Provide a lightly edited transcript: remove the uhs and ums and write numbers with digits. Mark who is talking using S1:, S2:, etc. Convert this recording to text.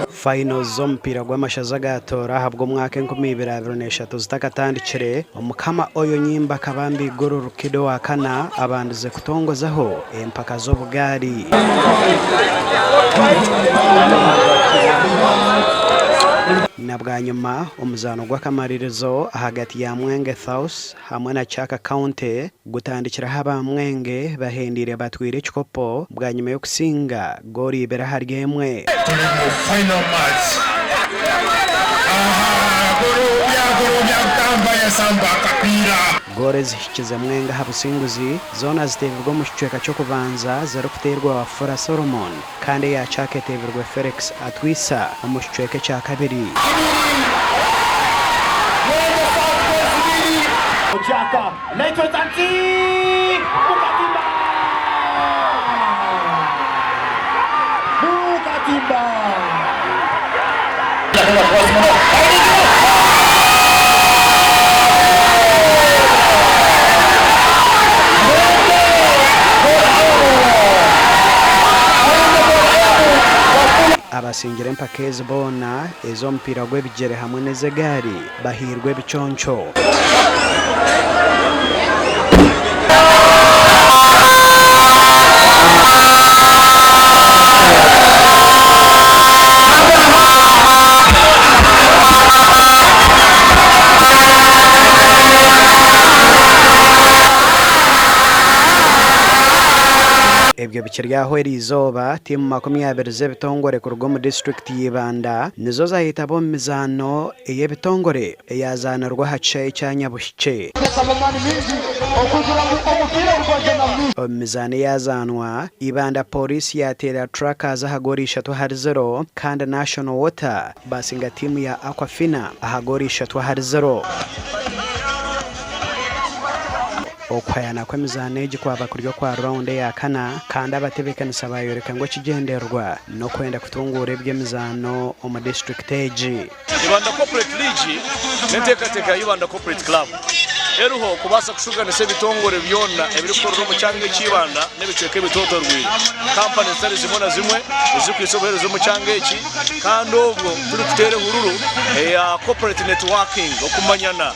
S1: Final zompira gw'amashaza ga Tooro habwo mwaka 2023 zitakatandikire omukama oyo nyimba kabambi goro rukido wakana abanduze kutongozaho empaka z'obugari nabwa nyuma omuzano gw'akamaririzo hagati ya Mwenge South hamwe na Kyaka County gutandikira haba Mwenge bahendire batwire ekikopo bwa nyuma yo kusinga gori ibera haryemwe
S2: final match
S1: gore zishikize Mwenge habusinguzi zona ziteverwa mu kicweka cyo kubanza zero kuterwa wa Fora Solomon kandi ya Kyaka teverwa Felix Atwisa mu kicweka cya kabiri
S3: Kyaka lecho tanti Bukatimba abasingire Empaka bona ezo mpira gw'ebigere hamwe n'ezegari bahirwe biconco ebyo bikiryaho erizoba timu 20 z'ebitongore ku rugo mu district y'Ibanda nizo zahita bo mizano ey'ebitongore eyazanirwa hace cya Nyabushike mizano yazanwa Ibanda police yatera trackers ahagorisha 3-0 kandi National Water basinga timu ya Aquafina ahagorisha 3-0 okwayana kw'emizano egi kwaba kuryo kwa round ya kana kandi abatebekanisa bayoreka ngo kigenderwa no kwenda kutungura eby'emizano omu district egi
S4: Ibanda Corporate League n'enteekateeka y'Ibanda Corporate Club eruho kubasa kushuganisa ebitongore byonna ebirikorera mu kyanga ek'Ibanda n'ebicweka ebitotorwire kampani zitari zimwe na zimwe ezikwisobereza mu kyanga eki kandi obwo turi kuteera hururu eya corporate networking okumanyana